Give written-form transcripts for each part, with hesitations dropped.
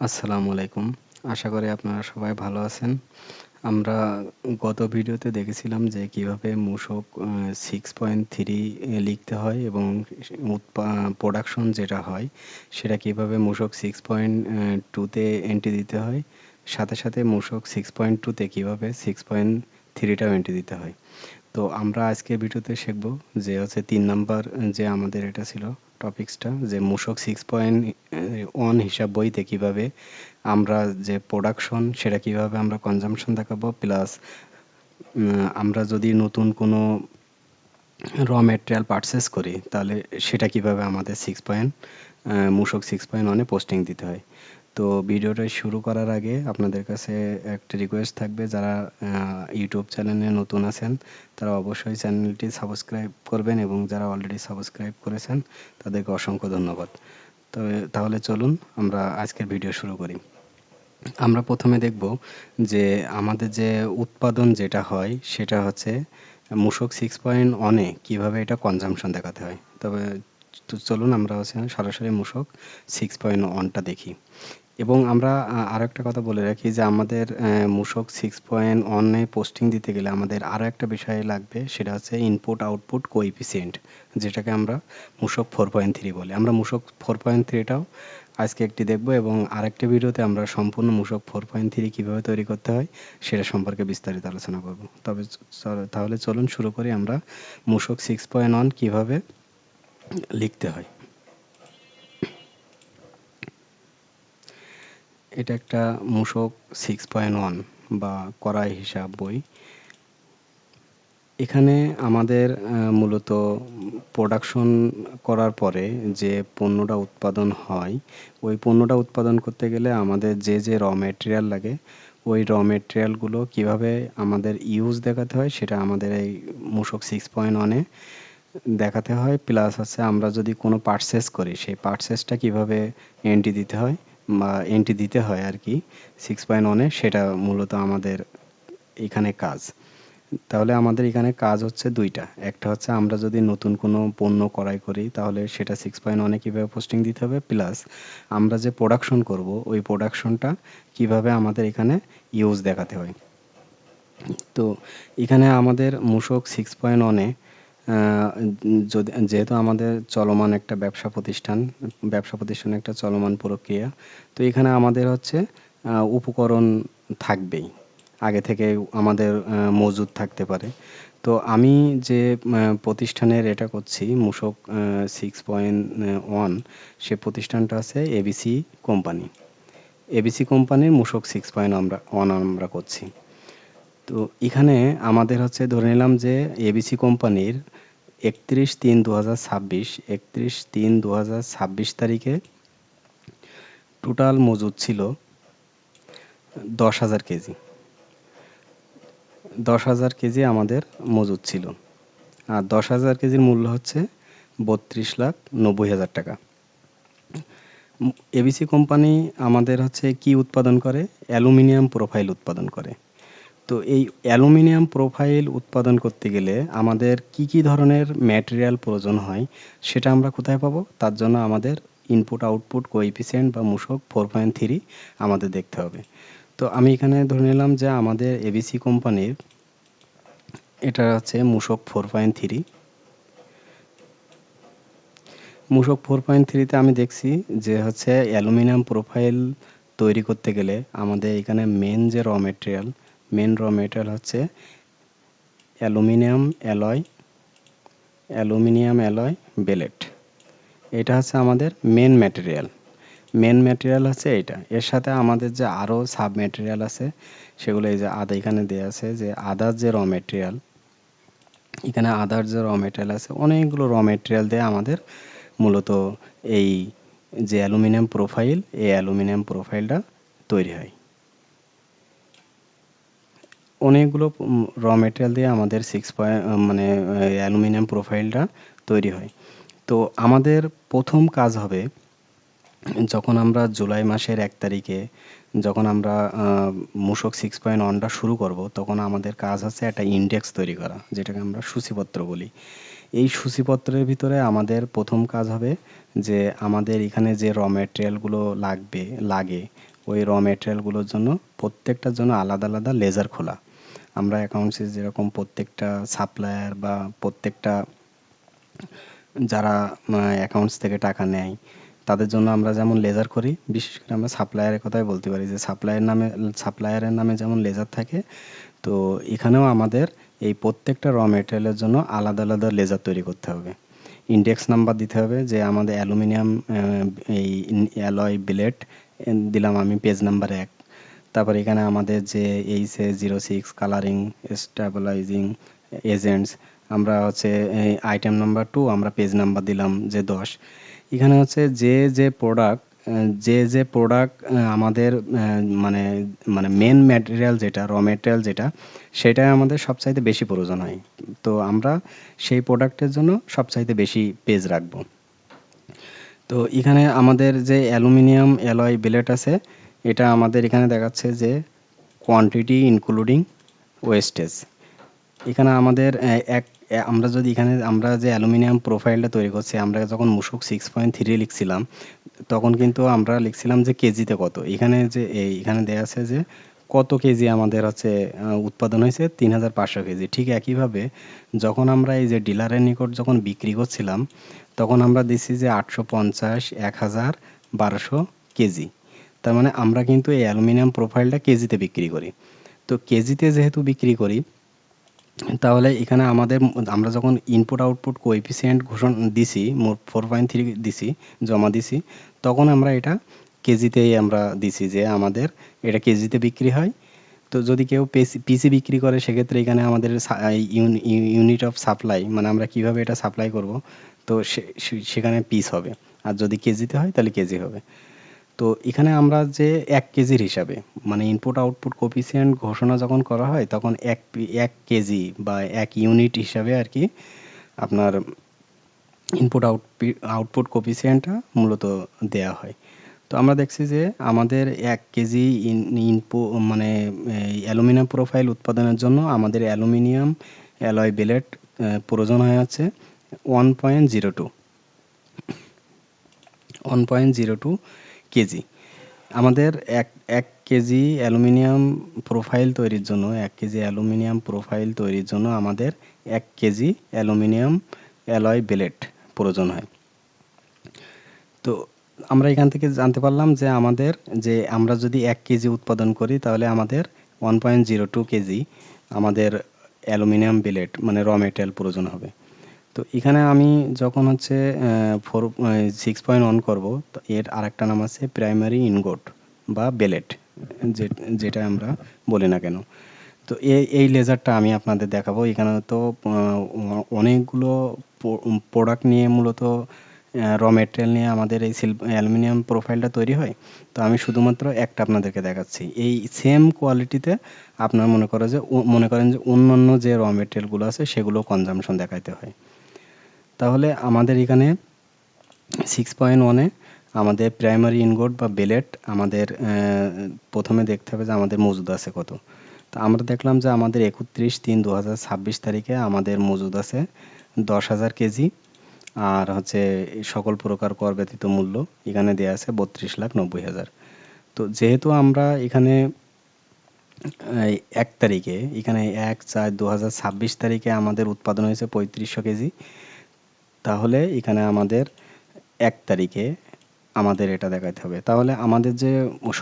আসসালামু আলাইকুম। আশা করি আপনারা সবাই ভালো আছেন। আমরা গত ভিডিওতে দেখেছিলাম যে কিভাবে মূসক 6.3 লিখতে হয় এবং প্রোডাকশন যেটা হয় সেটা কিভাবে মূসক 6.2 তে এন্ট্রি দিতে হয়। সাথে সাথে মূসক 6.2 তে কিভাবে 6.3 টাও এন্ট্রি দিতে হয়। তো আমরা আজকে ভিডিওতে শিখব যে হচ্ছে 3 নাম্বার যে আমাদের এটা ছিল টপিকসটা যে মূসক 6.1 হিসাব বইতে কিভাবে আমরা যে প্রোডাকশন সেটা কিভাবে আমরা কনজাম্পশন দেখাবো প্লাস আমরা যদি নতুন কোনো র ম্যাটেরিয়াল পারচেস করি তাহলে সেটা কিভাবে আমাদের মূসক 6.1 এ পোস্টিং দিতে হয়। তো ভিডিওটা শুরু করার আগে আপনাদের কাছে একটা রিকোয়েস্ট থাকবে, যারা ইউটিউব চ্যানেলে নতুন আছেন তারা অবশ্যই চ্যানেলটি সাবস্ক্রাইব করবেন এবং যারা অলরেডি সাবস্ক্রাইব করেছেন তাদেরকে অসংখ্য ধন্যবাদ। তাহলে চলুন আমরা আজকের ভিডিও শুরু করি। আমরা প্রথমে দেখব যে আমাদের যে উৎপাদন যেটা হয় সেটা হচ্ছে মূসক 6.1 এ কিভাবে এটা কনজাম্পশন দেখাতে হয়। তবে চলুন আমরা হচ্ছে সরাসরি মূসক 6.1টা দেখি। এবং আমরা আরেকটা কথা বলে রাখি যে আমাদের মূসক 6.1 এ পোস্টিং দিতে গেলে আমাদের আরো একটা বিষয় লাগবে, সেটা হচ্ছে ইনপুট আউটপুট কোএফিসিয়েন্ট, যেটাকে আমরা মূসক 4.3 বলি। আমরা মূসক 4.3 টাও আজকে একটি দেখব এবং আরেকটা ভিডিওতে আমরা সম্পূর্ণ মূসক 4.3 কিভাবে তৈরি করতে হয় সেটা সম্পর্কে বিস্তারিত আলোচনা করব। তাহলে চলুন শুরু করি আমরা মূসক 6.1 কিভাবে লিখতে হয়। এটা একটা মূসক 6.1 বা কড়াই হিসাব বই। এখানে আমাদের মূলত প্রোডাকশন করার পরে যে পণ্যটা উৎপাদন হয়, ওই পণ্যটা উৎপাদন করতে গেলে আমাদের যে র ম্যাটেরিয়াল লাগে ওই র ম্যাটেরিয়ালগুলো কিভাবে আমাদের ইউজ দেখাতে হয় সেটা আমাদের এই মূসক 6.1 এ দেখাতে হয়। প্লাস হচ্ছে আমরা যদি কোনো পারচেস করি সেই পারচেসটা কিভাবে এন্ট্রি দিতে হয় বা এন্ট্রি দিতে হয় আর কি 6.1 এ, সেটা মূলত আমাদের এখানে কাজ। তাহলে আমাদের এখানে কাজ হচ্ছে দুইটা। একটা হচ্ছে আমরা যদি নতুন কোনো পণ্য ক্রয় করি তাহলে সেটা 6.1 এ কিভাবে পোস্টিং দিতে হবে, প্লাস আমরা যে প্রোডাকশন করব ওই প্রোডাকশনটা কিভাবে আমাদের এখানে ইউজ দেখাতে হয়। তো এখানে আমাদের মূসক 6.1 এ যেহেতু আমাদের চলমান একটা ব্যবসা প্রতিষ্ঠানে একটা চলমান প্রক্রিয়া, তো এখানে আমাদের হচ্ছে উপকরণ থাকবেই, আগে থেকে আমাদের মজুদ থাকতে পারে। তো আমি যে প্রতিষ্ঠানের এটা করছি মূসক 6.1, সে প্রতিষ্ঠানটা আছে এবিসি কোম্পানি। এবিসি কোম্পানির মূসক 6.1 আমরা করছি। তো এখানে আমাদের হচ্ছে ধরে নিলাম যে এবিসি কোম্পানির 31/3/2026 তারিখে টোটাল মজুদ ছিল 10,000 কেজি। 10,000 কেজি আমাদের মজুদ ছিল। আর 10,000 কেজির মূল্য হচ্ছে 32,90,000 টাকা। এবিসি কোম্পানি আমাদের হচ্ছে কি উৎপাদন করে? অ্যালুমিনিয়াম প্রোফাইল উৎপাদন করে। তো এই অ্যালুমিনিয়াম প্রোফাইল উৎপাদন করতে গেলে আমাদের কি ধরনের ম্যাটেরিয়াল প্রয়োজন হয় সেটা আমরা কোথায় পাবো? তার জন্য আমাদের ইনপুট আউটপুট কোএফিসিয়েন্ট বা মূসক 4.3 আমাদের দেখতে হবে। তো আমি এখানে ধরে নিলাম যে আমাদের এবিসি কোম্পানির এটা হচ্ছে মূসক 4.3। মূসক 4.3 তে আমি দেখছি যে হচ্ছে অ্যালুমিনিয়াম প্রোফাইল তৈরি করতে গেলে আমাদের এখানে মেন র ম্যাটেরিয়াল হচ্ছে অ্যালুমিনিয়াম অ্যালয় বেলেট। এটা হচ্ছে আমাদের মেন ম্যাটেরিয়াল হচ্ছে এইটা। এর সাথে আমাদের যে আরো সাব ম্যাটেরিয়াল আছে সেগুলো এই যে এখানে দেয়া আছে যে আদার যে র ম্যাটেরিয়াল, এখানে আদার যে র ম্যাটেরিয়াল আছে অনেকগুলো র ম্যাটেরিয়াল দিয়ে আমাদের মূলত এই যে অ্যালুমিনিয়াম প্রোফাইল, এই অ্যালুমিনিয়াম প্রোফাইলটা তৈরি হয়। অনেকগুলো র ম্যাটেরিয়াল দিয়ে আমাদের মানে অ্যালুমিনিয়াম প্রোফাইলটা তৈরি হয়। তো আমাদের প্রথম কাজ হবে যখন আমরা জুলাই মাসের 1 তারিখে যখন আমরা মূসক 6.1টা শুরু করব, তখন আমাদের কাজ হচ্ছে একটা ইন্ডেক্স তৈরি করা, যেটাকে আমরা সূচিপত্র বলি। এই সূচিপত্রের ভিতরে আমাদের প্রথম কাজ হবে যে আমাদের এখানে যে র ম্যাটেরিয়ালগুলো লাগে ওই র মেটেরিয়ালগুলোর জন্য প্রত্যেকটার জন্য আলাদা আলাদা লেজার খোলা। আমরা অ্যাকাউন্টসে যেরকম প্রত্যেকটা সাপ্লায়ার বা প্রত্যেকটা যারা অ্যাকাউন্টস থেকে টাকা নেয় তাদের জন্য আমরা যেমন লেজার করি, বিশেষ করে আমরা সাপ্লায়ারের কথাই বলতে পারি যে সাপ্লায়ারের নামে যেমন লেজার থাকে, তো এখানেও আমাদের এই প্রত্যেকটা র মেটেরিয়ালের জন্য আলাদা আলাদা লেজার তৈরি করতে হবে। ইন্ডেক্স নাম্বার দিতে হবে যে আমাদের অ্যালুমিনিয়াম এই অ্যালয় বিলেট দিলাম আমি পেজ নাম্বার 1। তারপর এখানে আমাদের যে HA06 কালারিং স্টেবিলাইজিং এজেন্টস, আমরা হচ্ছে আইটেম নাম্বার 2 আমরা পেজ নাম্বার দিলাম যে 10। এখানে হচ্ছে যে প্রোডাক্ট আমাদের মানে মানে মেন ম্যাটেরিয়াল যেটা র ম্যাটেরিয়াল যেটা সেটাই আমাদের সবচাইতে বেশি প্রয়োজন হয়, তো আমরা সেই প্রোডাক্টের জন্য সবচাইতে বেশি পেজ রাখবো। তো এখানে আমাদের যে অ্যালুমিনিয়াম অ্যালয় বিলেট আছে, এটা আমাদের এখানে দেখাচ্ছে যে কোয়ান্টিটি ইনক্লুডিং ওয়েস্টেজ। এখানে আমাদের আমরা যদি আমরা যে অ্যালুমিনিয়াম প্রোফাইলটা তৈরি করছি, আমরা যখন মূসক 6.3 লিখছিলাম তখন কিন্তু আমরা লিখছিলাম যে কেজিতে কত। এখানে দেয়া আছে যে কত কেজি আমাদের হচ্ছে উৎপাদন হয়েছে, 3500 কেজি। ঠিক একইভাবে যখন আমরা এই যে ডিলারের নিকট যখন বিক্রি করছিলাম তখন আমরা দিছি যে 850, 1000, 1200 কেজি। তার মানে আমরা কিন্তু এই অ্যালুমিনিয়াম প্রোফাইলটা কেজিতে বিক্রি করি। তো কেজিতে যেহেতু বিক্রি করি, তাহলে এখানে আমরা যখন ইনপুট আউটপুট কোএফিসিয়েন্ট ঘোষণা দিছি 4.3 দিছি, জমা দিছি, তখন আমরা এটা কেজিতেই আমরা দিছি যে আমাদের এটা কেজিতে বিক্রি হয়। তো যদি কেউ পিসি বিক্রি করে সেক্ষেত্রে এখানে আমাদের ইউনিট অফ সাপ্লাই, মানে আমরা কিভাবে এটা সাপ্লাই করব, তো সেখানে পিস হবে। আর যদি কেজিতে হয় তাহলে কেজি হবে। তো এখানে আমরা যে 1 কেজির হিসাবে, মানে ইনপুট আউটপুট কোএফিসিয়েন্ট ঘোষণা যখন করা হয় তখন 1 কেজি বা 1 ইউনিট হিসাবে আর কি আপনার ইনপুট আউটপুট কোএফিসিয়েন্টটা মূলত দেয়া হয়। তো আমরা দেখছি যে আমাদের 1 কেজি মানে অ্যালুমিনিয়াম প্রোফাইল উৎপাদনের জন্য আমাদের অ্যালুমিনিয়াম অ্যালয় বিলেট প্রয়োজন হয় হচ্ছে 1.02 কেজি। আমাদের এক কেজি অ্যালুমিনিয়াম প্রোফাইল তৈরির জন্য 1 কেজি অ্যালুমিনিয়াম প্রোফাইল তৈরির জন্য আমাদের 1 কেজি অ্যালুমিনিয়াম অ্যালয় বিলেট প্রয়োজন হয়। তো আমরা এখান থেকে জানতে পারলাম যে আমরা যদি 1 কেজি উৎপাদন করি তাহলে আমাদের 1.02 কেজি আমাদের অ্যালুমিনিয়াম বিলেট মানে র মেটেরিয়াল প্রয়োজন হবে। তো এখানে আমি যখন হচ্ছে 6.1 করব, তো এর আরেকটা নাম আছে প্রাইমারি ইনগট বা বেলেট, যেটা আমরা বলি না কেন। তো এই লেজারটা আমি আপনাদের দেখাবো। এখানে তো অনেকগুলো প্রোডাক্ট নিয়ে মূলত র মেটেরিয়াল নিয়ে আমাদের এই অ্যালুমিনিয়াম প্রোফাইলটা তৈরি হয়। তো আমি শুধুমাত্র একটা আপনাদেরকে দেখাচ্ছি। এই সেম কোয়ালিটিতে আপনার মনে করেন যে অন্যান্য যে র মেটেরিয়ালগুলো আছে সেগুলো কনজাম্পশন দেখাইতে হয়। তাহলে আমাদের এখানে 6.1 এ আমাদের প্রাইমারি ইনগট বা বেলেট আমাদের প্রথমে দেখতে হবে যে আমাদের মজুদ আছে কত। তো আমরা দেখলাম যে আমাদের 31/3/2026 তারিখে আমাদের মজুদ আছে 10,000 কেজি। আর হচ্ছে সকল প্রকার কর ব্যতীত মূল্য এখানে দেয়া আছে 32,90,000। তো যেহেতু আমরা এখানে 1 তারিখে, এখানে 1/4/2026 তারিখে আমাদের উৎপাদন হয়েছে 3500 কেজি, তাহলে এখানে আমাদের 1 তারিখে আমাদের এটা দেখাইতে হবে। তাহলে আমাদের যে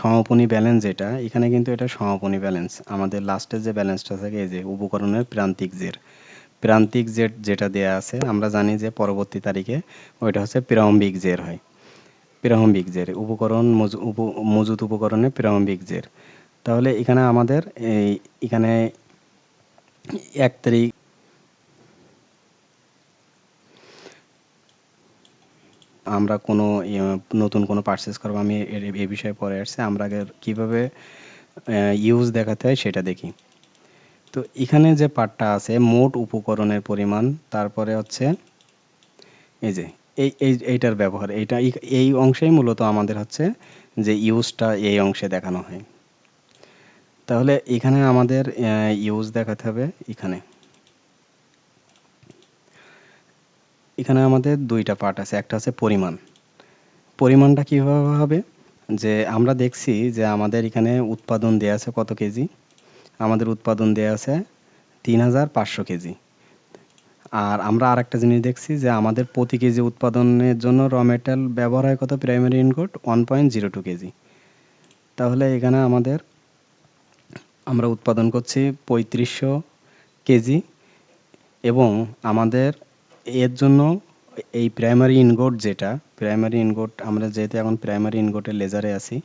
সমাপনী ব্যালেন্স যেটা, এখানে কিন্তু এটা সমাপনী ব্যালেন্স। আমাদের লাস্টের যে ব্যালেন্সটা থাকে এই যে উপকরণের প্রান্তিক জের যেটা দেয়া আছে, আমরা জানি যে পরবর্তী তারিখে ওইটা হচ্ছে প্রারম্ভিক জের হয়। প্রারম্ভিক জের মজুদ উপকরণে প্রারম্ভিক জের। তাহলে এখানে আমাদের এখানে 1 তারিখ আমরা কোনো নতুন কোনো পারচেজ করবো, আমি এ বিষয়ে পরে আসছি। আমরা আগে কিভাবে ইউজ দেখাতে হয় সেটা দেখি। তো এখানে যে পার্টটা আছে মোট উপকরণের পরিমাণ, তারপরে হচ্ছে এই যে এইটার ব্যবহার, এই অংশেই মূলত আমাদের হচ্ছে যে ইউজটা এই অংশে দেখানো হয়। তাহলে এখানে আমাদের ইউজ দেখাতে হবে। এখানে আমাদের দুইটা পার্ট আছে, একটা হচ্ছে পরিমাণটা কিভাবে হবে, যে আমরা দেখছি যে আমাদের এখানে উৎপাদন দেয়া আছে কত কেজি, আমাদের উৎপাদন দেয়া আছে 3500 কেজি। আর আমরা আরেকটা জিনিস দেখছি যে আমাদের প্রতি কেজি উৎপাদনের জন্য র মেটেরিয়াল ব্যবহার হয় কত, প্রাইমারি ইনপুট 1.02 কেজি। তাহলে এখানে আমরা উৎপাদন করছি 3500 কেজি এবং আমাদের এর জন্য এই প্রাইমারি ইনগোট আমরা যেহেতু এখন প্রাইমারি ইনগোটের লেজারে আছি,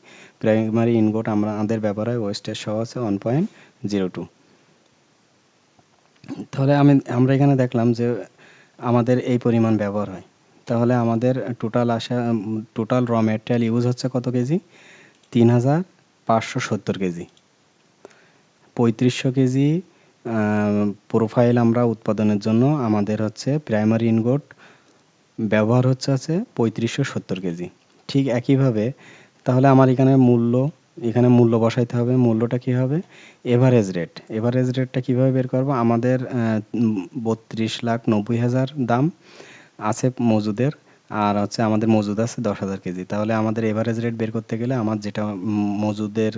প্রাইমারি ইনগোট আমাদের ব্যবহার হয় ওয়েস্টেজ সহ আছে 1.02। তাহলে আমরা এখানে দেখলাম যে আমাদের এই পরিমাণ ব্যবহার হয়। তাহলে আমাদের টোটাল র মেটেরিয়াল ইউজ হচ্ছে কত কেজি, 3570 কেজি। 3500 কেজি প্রোফাইল আমরা উৎপাদনের জন্য আমাদের হচ্ছে প্রাইমারি ইনগোট ব্যবহার হচ্ছে 3570 কেজি। ঠিক একইভাবে তাহলে আমার এখানে মূল্য বসাইতে হবে। মূল্যটা কি হবে, এভারেজ রেটটা কিভাবে বের করব, আমাদের 32,90,000 দাম আছে মজুদের, আর হচ্ছে আমাদের মজুদ আছে 10,000 কেজি। তাহলে আমাদের এভারেজ রেট বের করতে গেলে আমার যেটা মজুদের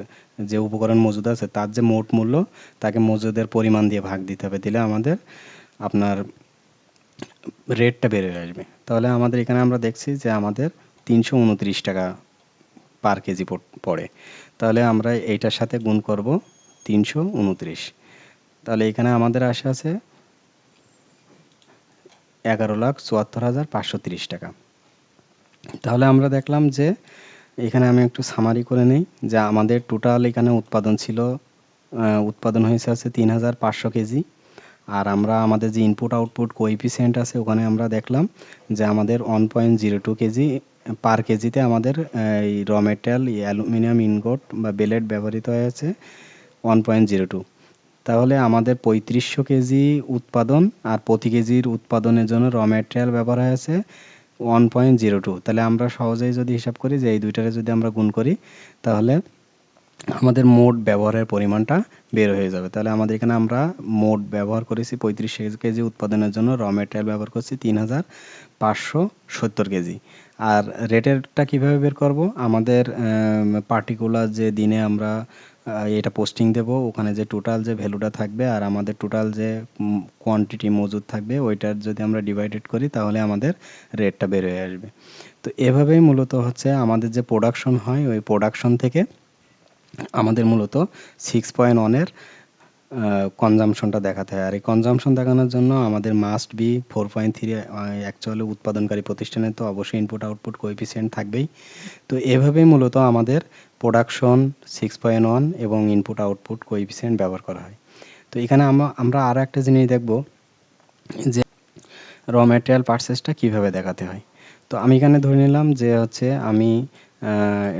যে উপকরণ মজুদ আছে তার যে মোট মূল্য তাকে মজুদের পরিমাণ দিয়ে ভাগ দিতে হবে, দিলে আমাদের আপনার রেটটা বেড়ে আসবে। তাহলে আমাদের এখানে আমরা দেখছি যে আমাদের 329 টাকা পার কেজি পড়ে। তাহলে আমরা এইটার সাথে গুণ করব 329। তাহলে এখানে আমাদের আসে আছে 11,74,530 টাকা। তাহলে আমরা দেখলাম যে এখানে আমি একটু সামারি করে নেই যে আমাদের টোটাল এখানে উৎপাদন হয়েছে 3,500 কেজি। আর আমাদের যে ইনপুট আউটপুট কোএফিসিয়েন্ট আছে ওখানে আমরা দেখলাম যে আমাদের 1.02 কেজি পার কেজিতে আমাদের এই র মেটেরিয়াল অ্যালুমিনিয়াম ইনগট বা বেলেট ব্যবহৃত হয়েছে 1.02। তাহলে আমাদের 3500 কেজি উৎপাদন আর প্রতি কেজির উৎপাদনের জন্য র মেটেরিয়াল ব্যবহার হয়েছে 1.02। তাহলে আমরা সহজেই যদি হিসাব করি যে এই দুইটারে যদি আমরা গুণ করি তাহলে আমাদের মোট ব্যবহারের পরিমাণটা বের হয়ে যাবে। তাহলে আমাদের এখানে আমরা মোট ব্যবহার করেছি 35 কেজি উৎপাদনের জন্য, র মেটেরিয়াল ব্যবহার করছি 3,570 কেজি। আর রেটেরটা কিভাবে বের করব, আমাদের পার্টিকুলার যে দিনে আমরা এটা পোস্টিং দেব ওখানে যে টোটাল যে ভ্যালুটা থাকবে আর আমাদের টোটাল যে কোয়ান্টিটি মজুদ থাকবে ওইটার যদি আমরা ডিভাইডেড করি তাহলে আমাদের রেটটা বের হয়ে আসবে। তো এভাবেই মূলত হচ্ছে আমাদের যে প্রোডাকশন হয় ওই প্রোডাকশন থেকে আমাদের মূলত 6.1 এর কনজাম্পশনটা দেখাতে হয়। আর এই কনজাম্পশন দেখানোর জন্য আমাদের মাস্ট বি 4.3 অ্যাকচুয়ালি উৎপাদনকারী প্রতিষ্ঠানে তো অবশ্যই ইনপুট আউটপুট কোএফিসিয়েন্ট থাকবেই। তো এভাবেই মূলত আমাদের প্রোডাকশন 6.1 এবং ইনপুট আউটপুট কোএফিসিয়েন্ট ব্যবহার করা হয়। তো এখানে আমরা আরও একটা জিনিস দেখব যে র ম্যাটেরিয়াল পারচেসটা কিভাবে দেখাতে হয়। তো আমি এখানে ধরে নিলাম যে হচ্ছে আমি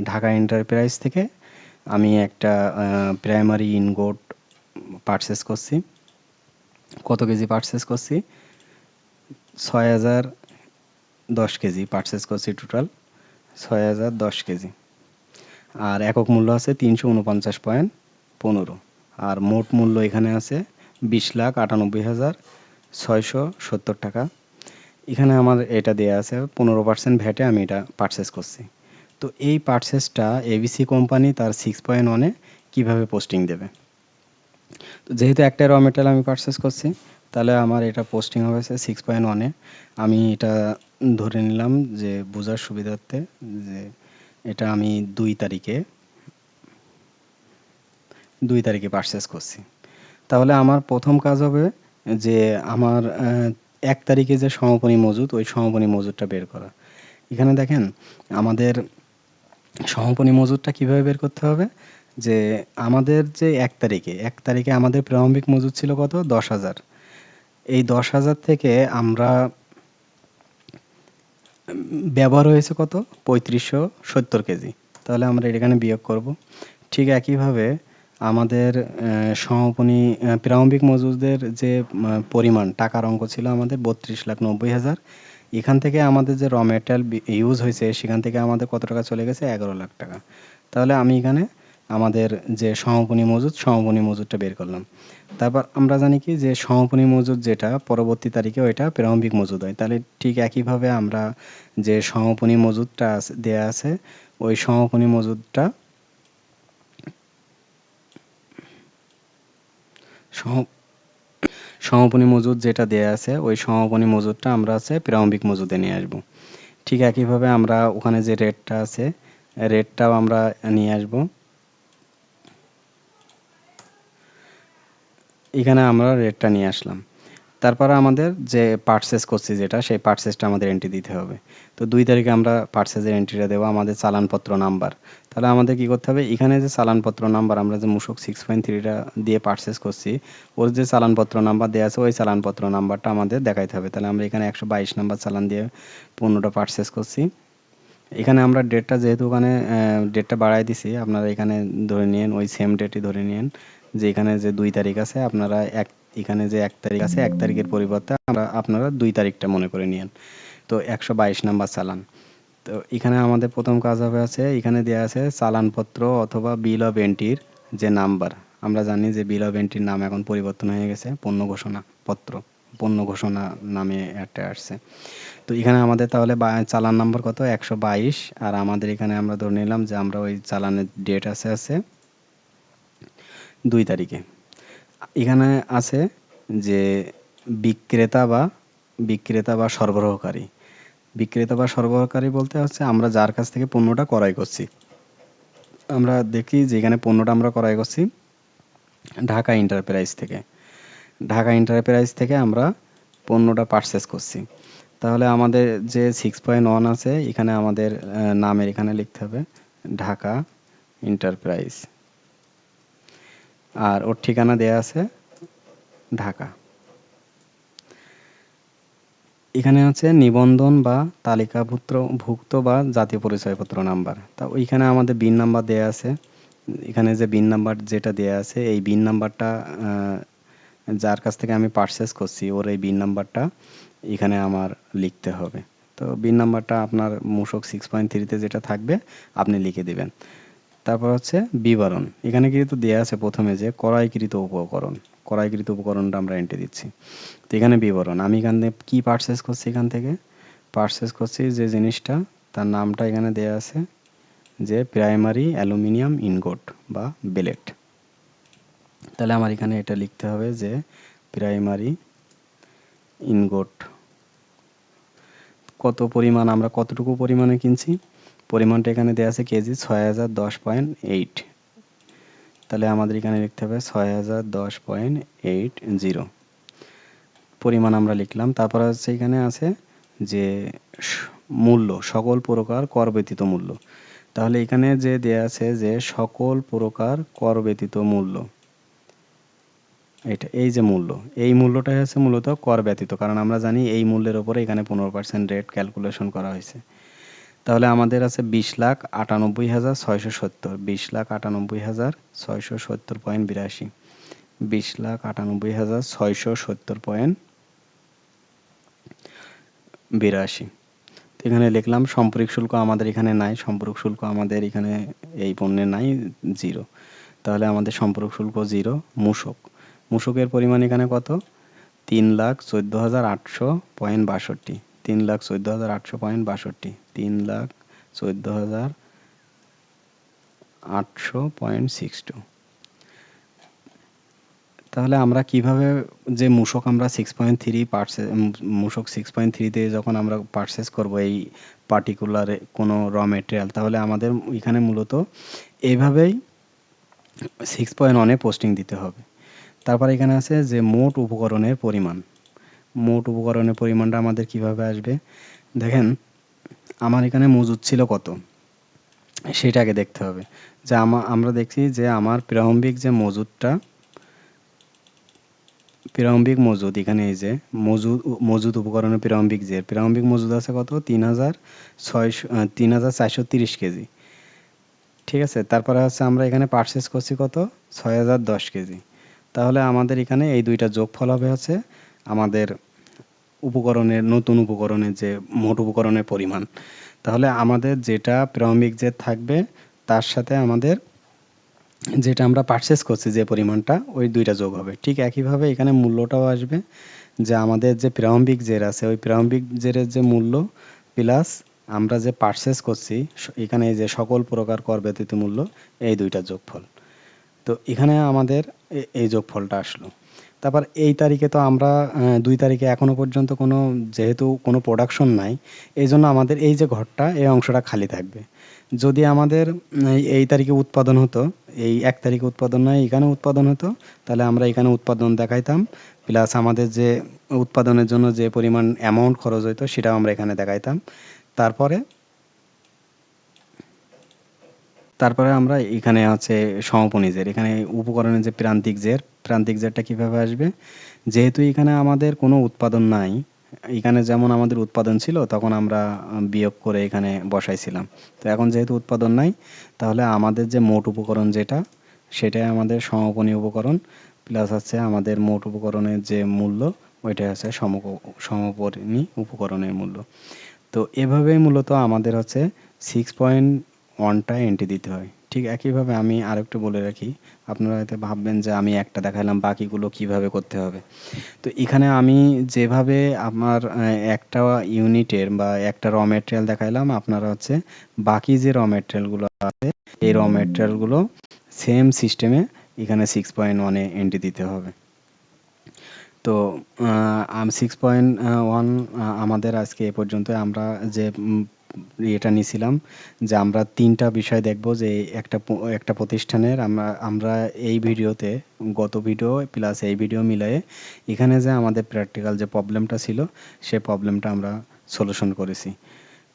ঢাকা এন্টারপ্রাইজ থেকে আমি একটা প্রাইমারি ইনগোট পারচেস করছি। কত কেজি পারচেস করছি, 6,010 কেজি পারচেস করছি, টোটাল 6,010 কেজি। আর একক মূল্য আছে 349.15। আর মোট মূল্য এখানে আছে 20,98,670 টাকা। এখানে আমার এটা দেয়া আছে 15% ভ্যাটে আমি এটা পারচেস করছি। তো এই পারচেসটা এবিসি কোম্পানি তার 6.1 কিভাবে পোস্টিং দেবে। তো যেহেতু একটা র মেটেরিয়াল আমি পারচেস করছি তাহলে আমার এটা পোস্টিং হবে 6.1 আমি এটা ধরে নিলাম যে বোঝার সুবিধার্থে যে এটা আমি 2 তারিখে পারচেস করছি। তাহলে আমার প্রথম কাজ হবে যে আমার 1 তারিখে যে সমাপনী মজুদ ওই সমাপনী মজুদটা বের করা। এখানে দেখেন আমাদের সমাপনী মজুদটা কিভাবে বের করতে হবে, যে আমাদের যে 1 তারিখে আমাদের প্রারম্ভিক মজুদ ছিল কত, 10,000। এই 10,000 থেকে আমরা ব্যবহার হয়েছে কত, 3570 কেজি। তাহলে আমরা এখানে বিয়োগ করব। ঠিক একইভাবে আমাদের সমাপনী প্রারম্ভিক মজুদের যে পরিমাণ টাকার অঙ্ক ছিল আমাদের 32,90,000। এখান থেকে আমাদের যে র মেটেরিয়াল ইউজ হয়েছে সেখান থেকে আমাদের কত টাকা চলে গেছে, 11 লাখ টাকা। তাহলে আমি এখানে আমাদের যে সমাপনী মজুদটা বের করলাম। তারপর আমরা জানি কি যে সমাপনী মজুদ যেটা পরবর্তী তারিখে ওইটা প্রারম্ভিক মজুদ হয়। তাহলে ঠিক একইভাবে আমরা যে সমাপনী মজুদটা দেয়া আছে ওই সমাপনী মজুদটা সমাপনী মজুদ যেটা দেয়া আছে ওই সমাপনী মজুদটা আমরা আছে প্রারম্ভিক মজুদে নিয়ে আসব। ঠিক একইভাবে আমরা ওখানে যে রেটটা আছে রেটটাও আমরা নিয়ে আসব। এখানে আমরা রেটটা নিয়ে আসলাম। তারপর আমাদের যে পারচেজ করছি যেটা সেই পারচেজটা আমাদের এন্ট্রি দিতে হবে। তো 2 তারিখে আমরা পারচেজের এন্ট্রিটা দেব আমাদের চালানপত্র নাম্বার। তাহলে আমাদের কি করতে হবে, এখানে যে চালানপত্র নাম্বার আমরা যে মূসক 6.3টা দিয়ে পারচেজ করছি ওর যে চালানপত্র নাম্বার দেওয়া আছে ওই চালানপত্র নাম্বারটা আমাদের দেখাইতে হবে। তাহলে আমরা এখানে 122 নাম্বার চালান দিয়ে পণ্যটা পারচেজ করছি। এখানে আমরা ডেটটা যেহেতু ওখানে ডেটটা বাড়াই দিছি, আপনারা এখানে ধরে নিয়েন ওই সেম ডেটই ধরে নিয়েন যে এখানে যে 2 তারিখ আছে আপনারা এখানে যে 1 তারিখ আছে 1 তারিখের পরিবর্তে আপনারা 2 তারিখটা মনে করে নিয়েন। তো 122 নাম্বার চালান। তো এখানে আমাদের প্রথম কাজ হবে আছে এখানে দেয়া আছে চালানপত্র অথবা বিল অফ এন্ট্রির যে নাম্বার। আমরা জানি যে বিল অফ এন্ট্রির নাম এখন পরিবর্তন হয়ে গেছে পণ্য ঘোষণা পত্র, পণ্য ঘোষণা নামে একটা আসছে। তো এখানে আমাদের তাহলে চালান নাম্বার কত 122, আর আমাদের এখানে আমরা ধরে নিলাম যে আমরা ওই চালানের ডেট আছে 2 তারিখে। এখানে আছে যে বিক্রেতা বা সরবরাহকারী। বিক্রেতা বা সরবরাহকারী বলতে হচ্ছে আমরা যার কাছ থেকে পণ্যটা ক্রয় করছি। আমরা দেখি যে এখানে পণ্যটা আমরা ক্রয় করছি ঢাকা এন্টারপ্রাইজ থেকে। ঢাকা এন্টারপ্রাইজ থেকে আমরা পণ্যটা পারচেজ করছি। তাহলে আমাদের যে 6.1 আছে এখানে আমাদের নামের এখানে লিখতে হবে ঢাকা এন্টারপ্রাইজ, আর ওর ঠিকানা দেয়া আছে ঢাকা। এখানে আছে নিবন্ধন বা তালিকাভুক্ত বা জাতীয় পরিচয়পত্র নাম্বার। তা ওইখানে আমাদের বিন নাম্বার দেয়া আছে। এখানে যে বিন নাম্বার যেটা দেয়া আছে এই বিন নাম্বারটা যার কাছ থেকে আমি পারচেজ করছি ওর এই বিন নাম্বারটা এখানে আমার লিখতে হবে। তো বিন নাম্বারটা আপনার মূসক 6.3 তে যেটা থাকবে আপনি লিখে দিবেন। তারপর হচ্ছে বিবরণ। এখানে কিন্তু দেয়া আছে প্রথমে যে ক্রয়কৃত উপকরণটা আমরা এন্ট্রি দিচ্ছি। তো এখানে বিবরণ আমি এখানে কি পারচেজ করছি, এখান থেকে পারচেজ করছি যে জিনিসটা তার নামটা এখানে দেয়া আছে যে প্রাইমারি অ্যালুমিনিয়াম ইনগট বা বেলেট। তাহলে আমার এখানে এটা লিখতে হবে যে প্রাইমারি ইনগট কত পরিমাণ, আমরা কতটুকু পরিমাণে কিনছি পরিমাণটা এখানে দেয়া আছে কেজি 6010.8। তাহলে আমাদের এখানে লিখতে হবে 6010.80 পরিমাণ আমরা লিখলাম। তারপর হচ্ছে এখানে আছে যে মূল্য সকল প্রকার কর ব্যতীত মূল্য। তাহলে এখানে যে দেয়া আছে যে সকল প্রকার কর ব্যতীত মূল্য, এই যে মূল্য, এই মূল্যটাই হচ্ছে মূলত কর ব্যতীত, কারণ আমরা জানি এই মূল্যের উপরে এখানে 15% রেট ক্যালকুলেশন করা হয়েছে। তাহলে আমাদের আছে 20,98,670, 20,98,670.82, 20,98,670.82। এখানে লিখলাম সম্পর্ক শুল্ক আমাদের এখানে নাই, সম্পর্ক শুল্ক আমাদের এখানে এই পণ্যে নাই, 0। তাহলে আমাদের সম্পর্ক শুল্ক 0। মূসকের পরিমাণ এখানে কত 3,14,800.62, 3,14,800.62, 3,14,800.62। তাহলে আমরা কিভাবে যে মূসক আমরা 6.3 মূসক 6.3 তে যখন আমরা পারচেজ করব এই পার্টিকুলার কোনো র মেটেরিয়াল, তাহলে আমাদের এখানে মূলত এইভাবেই 6.1 এ পোস্টিং দিতে হবে। তারপর এখানে আছে যে মোট উপকরণের পরিমাণ। মোট উপকরণের পরিমাণটা আমাদের কিভাবে আসবে দেখেন, আমার এখানে মজুদ ছিল কত সেটাকে দেখতে হবে। যে আমরা দেখছি যে আমার প্রারম্ভিক যে মজুদ এখানে এই যে মজুদ উপকরণের প্রারম্ভিক মজুদ আছে কত 3,430 কেজি। ঠিক আছে, তারপরে হচ্ছে আমরা এখানে পারচেজ করছি কত 6,010 কেজি। তাহলে আমাদের এখানে এই দুইটা যোগফল হবে হচ্ছে আমাদের নতুন উপকরণের যে মোট উপকরণের পরিমাণ। তাহলে আমাদের যেটা প্রারম্ভিক যে থাকবে তার সাথে আমাদের যেটা আমরা পারচেজ করছি যে পরিমাণটা ওই দুইটা যোগ হবে। ঠিক একইভাবে এখানে মূল্যটাও আসবে যে আমাদের যে প্রারম্ভিক জের আছে ওই প্রারম্ভিক জেরের যে মূল্য প্লাস আমরা যে পারচেজ করছি এখানে এই যে সকল প্রকার কর ব্যতীত মূল্য এই দুইটা যোগফল। তো এখানে আমাদের এই যোগফলটা আসলো। তারপর এই তারিখে তো আমরা 2 তারিখে এখনো পর্যন্ত যেহেতু কোনো প্রোডাকশন নাই, এই জন্য আমাদের এই যে ঘরটা এই অংশটা খালি থাকবে। যদি আমাদের এই তারিখে উৎপাদন হতো, এই 1 তারিখে উৎপাদন নয় এখানে উৎপাদন হতো, তাহলে আমরা এখানে উৎপাদন দেখাইতাম, প্লাস আমাদের যে উৎপাদনের জন্য যে পরিমাণ অ্যামাউন্ট খরচ হইতো সেটাও আমরা এখানে দেখাইতাম। তারপরে তারপরে আমরা এখানে আছে সমপনিজের, এখানে উপকরণের যে প্রান্তিক জেরটা কিভাবে আসবে, যেহেতু এখানে আমাদের কোনো উৎপাদন নাই, এখানে যেমন আমাদের উৎপাদন ছিল তখন আমরা বিয়োগ করে এখানে বসাইছিলাম। তো এখন যেহেতু উৎপাদন নাই, তাহলে আমাদের যে মোট উপকরণ যেটা, সেটাই আমাদের সমাপনী উপকরণ, প্লাস হচ্ছে আমাদের মোট উপকরণের যে মূল্য ওইটাই হচ্ছে সমপরিণী উপকরণের মূল্য। তো এভাবেই মূলত আমাদের হচ্ছে 6.1টা এন্ট্রি দিতে হয়। ঠিক একইভাবে আমি আরেকটু বলে রাখি, আপনারা হয়তো ভাববেন যে আমি একটা দেখালাম, বাকিগুলো কিভাবে করতে হবে। তো এখানে আমি যেভাবে আমার একটা ইউনিটের বা একটা র মেটেরিয়াল দেখাইলাম, আপনারা হচ্ছে বাকি যে র মেটেরিয়ালগুলো আছে এই র মেটেরিয়ালগুলো সেম সিস্টেমে এখানে 6.1 এ এন্ট্রি দিতে হবে। তো 6.1 আমাদের আজকে এ পর্যন্ত। আমরা যে এটা নিছিলাম যে আমরা 3টা বিষয় দেখব, যে একটা প্রতিষ্ঠানের আমরা এই ভিডিওতে, গত ভিডিও প্লাস এই ভিডিও মিলায়ে এখানে যে আমাদের প্র্যাকটিক্যাল যে প্রবলেমটা ছিল সেই প্রবলেমটা আমরা সলিউশন করেছি।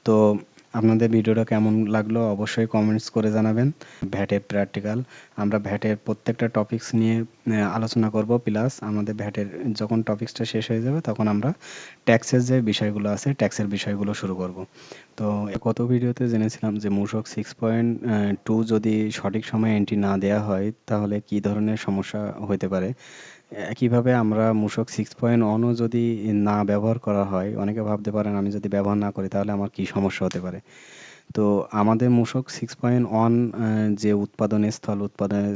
তো আপনাদের ভিডিওটা কেমন লাগলো অবশ্যই কমেন্টস করে জানাবেন। ভ্যাটের প্র্যাকটিক্যাল, আমরা ভ্যাটের প্রত্যেকটা টপিকস নিয়ে আলোচনা করব, প্লাস আমাদের ভ্যাটের যখন টপিকসটা শেষ হয়ে যাবে তখন আমরা ট্যাক্সের যে বিষয়গুলো আছে ট্যাক্সের বিষয়গুলো শুরু করব। তো গত ভিডিওতে জেনেছিলাম যে মূসক 6.2 যদি সঠিক সময়ে এন্ট্রি না দেওয়া হয় তাহলে কি ধরনের সমস্যা হতে পারে। একইভাবে আমরা মূসক 6.1ও যদি না ব্যবহার করা হয়, অনেকে ভাবতে পারেন আমি যদি ব্যবহার না করি তাহলে আমার কি সমস্যা হতে পারে। তো আমাদের মূসক 6.1 যে উৎপাদনের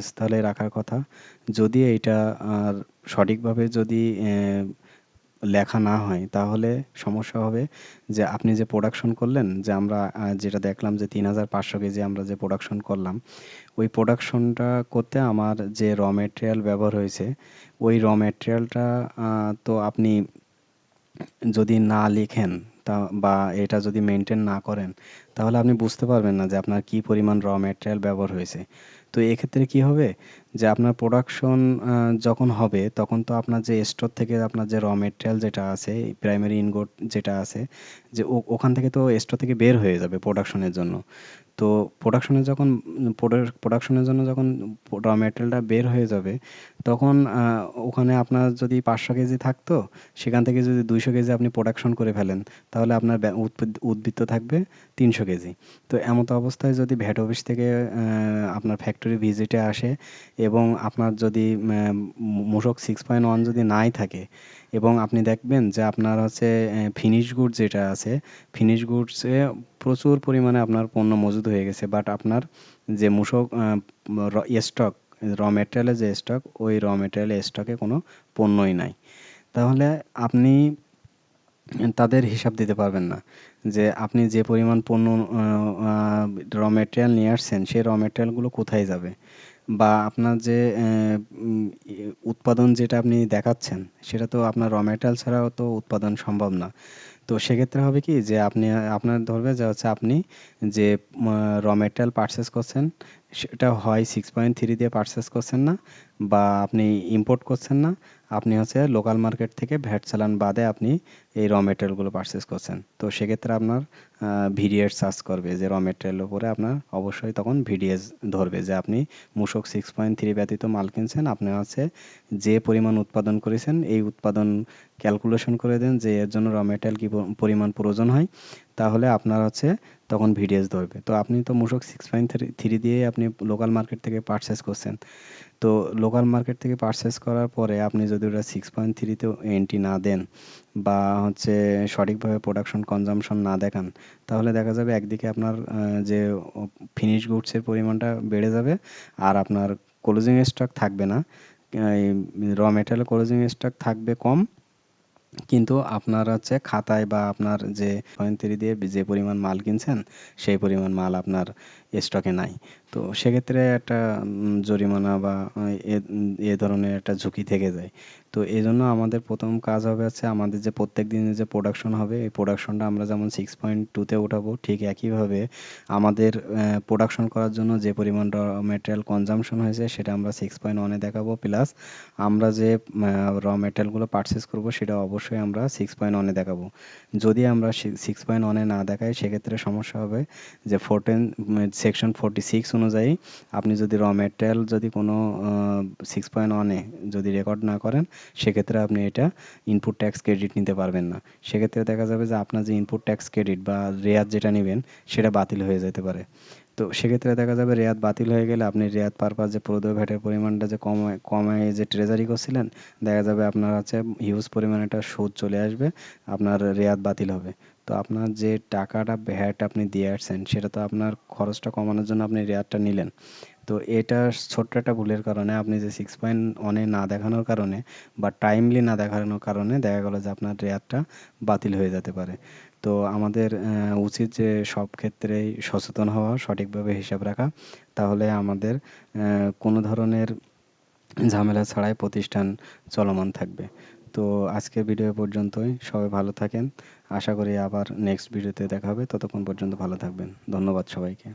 স্থলে রাখার কথা, যদি এইটা আর সঠিকভাবে যদি লেখা না হয় তাহলে সমস্যা হবে। যে আপনি যে প্রোডাকশন করলেন, যে আমরা যেটা দেখলাম যে 3500 কেজি আমরা যে প্রোডাকশন করলাম, ওই প্রোডাকশনটা করতে আমার যে র মেটেরিয়াল ব্যবহার হয়েছে, ওই র মেটেরিয়ালটা তো আপনি যদি না লিখেন তা বা এটা যদি মেনটেন না করেন, তাহলে আপনি বুঝতে পারবেন না যে আপনার কি পরিমাণ র মেটেরিয়াল ব্যবহার হয়েছে। তো এক্ষেত্রে কি হবে, যে আপনার প্রোডাকশন যখন হবে তখন তো আপনার যে স্টোর থেকে আপনার যে র মেটেরিয়াল যেটা আছে, প্রাইমারি ইনগোট যেটা আছে, যে ওখান থেকে তো স্টোর থেকে বের হয়ে যাবে প্রোডাকশনের জন্য। তো প্রোডাকশনের জন্য যখন র মেটেরিয়ালটা বের হয়ে যাবে, তখন ওখানে আপনার যদি 500 কেজি থাকতো, সেখান থেকে যদি 200 কেজি আপনি প্রোডাকশন করে ফেলেন, তাহলে আপনার উদ্বৃত্ত থাকবে 300 কেজি। তো এমতো অবস্থায় যদি ভ্যাট অফিস থেকে আপনার ফ্যাক্টরি ভিজিটে আসে এবং আপনার যদি মূসক 6.1 যদি নাই থাকে, এবং আপনি দেখবেন যে আপনার হচ্ছে ফিনিশ গুডস যেটা আছে, ফিনিশ গুডসে প্রচুর পরিমাণে আপনার পণ্য মজুদ হয়ে গেছে, বাট আপনার যে মূসক স্টক, র মেটেরিয়ালের যে স্টক, ওই র মেটেরিয়ালের স্টকে কোনো পণ্যই নাই, তাহলে আপনি তাদের হিসাব দিতে পারবেন না যে আপনি যে পরিমাণ পণ্য র মেটেরিয়াল নিয়ে আসছেন সেই র মেটেরিয়ালগুলো কোথায় যাবে, বা আপনার যে উৎপাদন যেটা আপনি দেখাচ্ছেন সেটা তো আপনার র মেটেরিয়াল ছাড়াও তো উৎপাদন সম্ভব না। তো সেক্ষেত্রে হবে কি, যে আপনার ধরবে যে হচ্ছে আপনি যে র মেটেরিয়াল পারচেস করছেন সেটা হয় 6.3 দিয়ে পারচেস করছেন না, বা আপনি ইম্পোর্ট করছেন না, আপনি হচ্ছে লোকাল মার্কেট থেকে ভ্যাট চালান বাদে আপনি এই র মেটেরিয়ালগুলো পারচেস করছেন। তো সেক্ষেত্রে আপনার ভিডিএস চার্জ করবে, যে র মেটেরিয়ালের উপরে আপনার অবশ্যই তখন ভিডিএস ধরবে যে আপনি মূসক 6.3 ব্যতীত মাল কিনছেন, আপনি হচ্ছে যে পরিমাণ উৎপাদন করেছেন এই উৎপাদন ক্যালকুলেশন করে দেন যে এর জন্য র মেটেরিয়াল কি পরিমাণ প্রয়োজন হয়, তাহলে আপনার হচ্ছে তখন ভিডিএস ধরবে। তো আপনি তো মূসক 6.3 দিয়ে আপনি লোকাল মার্কেট থেকে পারচেস করছেন, তো লোকাল মার্কেট থেকে পারচেস করার পরে আপনি যদি ওটা 6.3তেও এন্ট্রি না দেন বা হচ্ছে সঠিকভাবে প্রোডাকশন কনজাম্পশন না দেখান, তাহলে দেখা যাবে একদিকে আপনার যে ফিনিশ গুডসের পরিমাণটা বেড়ে যাবে, আর আপনার ক্লোজিং স্টক থাকবে না, র মেটেরিয়াল ক্লোজিং স্টক থাকবে কম, কিন্তু আপনার হচ্ছে খাতায় বা আপনার যে 0.3 দিয়ে যে পরিমাণ মাল কিনছেন সেই পরিমাণ মাল আপনার স্টকে নাই। তো সেক্ষেত্রে একটা জরিমানা বা এ ধরনের একটা ঝুঁকি থেকে যায়। তো এজন্য আমাদের প্রথম কাজ হবে হচ্ছে আমাদের যে প্রত্যেক দিনের যে প্রোডাকশন হবে এই প্রোডাকশনটা আমরা যেমন 6.2 তে উঠাবো, ঠিক একইভাবে আমাদের প্রোডাকশন করার জন্য যে পরিমাণ ম্যাটেরিয়াল কনজাম্পশন হয়েছে সেটা আমরা 6.1 এ দেখাবো, প্লাস আমরা যে ম্যাটেরিয়ালগুলো পারচেজ করব সেটা অবশ্যই আমরা 6.1 এ দেখাবো। যদি আমরা 6.1 এ না দেখাই সেক্ষেত্রে সমস্যা হবে যে সেকশন 46 অনুযায়ী আপনি যদি ম্যাটেরিয়াল যদি কোনো 6.1 এ যদি রেকর্ড না করেন সেক্ষেত্রে আপনি এটা ইনপুট ট্যাক্স ক্রেডিট নিতে পারবেন না। সেক্ষেত্রে দেখা যাবে যে আপনার যে ইনপুট ট্যাক্স ক্রেডিট বা রেয়াত যেটা নেবেন সেটা বাতিল হয়ে যেতে পারে। তো সেক্ষেত্রে দেখা যাবে রেয়াত বাতিল হয়ে গেলে আপনি রেয়াত পারপাস যে প্রদত্ত ভ্যাটের পরিমাণটা যে কমায় যে ট্রেজারি করছিলেন, দেখা যাবে আপনার হচ্ছে হিউজ পরিমাণে একটা সুদ চলে আসবে, আপনার রেয়াত বাতিল হবে। তো আপনার যে টাকাটা ভ্যাট আপনি দিয়ে আসছেন সেটা তো আপনার খরচটা কমানোর জন্য আপনি রেয়াতটা নিলেন। তো এটা ছোট্ট একটা ভুলের কারণে আপনি যে 6.1 এ না দেখানোর কারণে বা টাইমলি না দেখানোর কারণে দেখা গেল যে আপনার রেয়াতটা বাতিল হয়ে যেতে পারে। তো আমাদের উচিত যে সব ক্ষেত্রেই সচেতন হওয়া, সঠিকভাবে হিসাব রাখা। তাহলে আমাদের কোনো ধরনের ঝামেলা ছাড়াই প্রতিষ্ঠান চলমান থাকবে। তো আজকের ভিডিও এ পর্যন্তই। সবাই ভালো থাকেন। আশা করি আবার নেক্সট ভিডিওতে দেখা হবে। ততক্ষণ পর্যন্ত ভালো থাকবেন। ধন্যবাদ সবাইকে।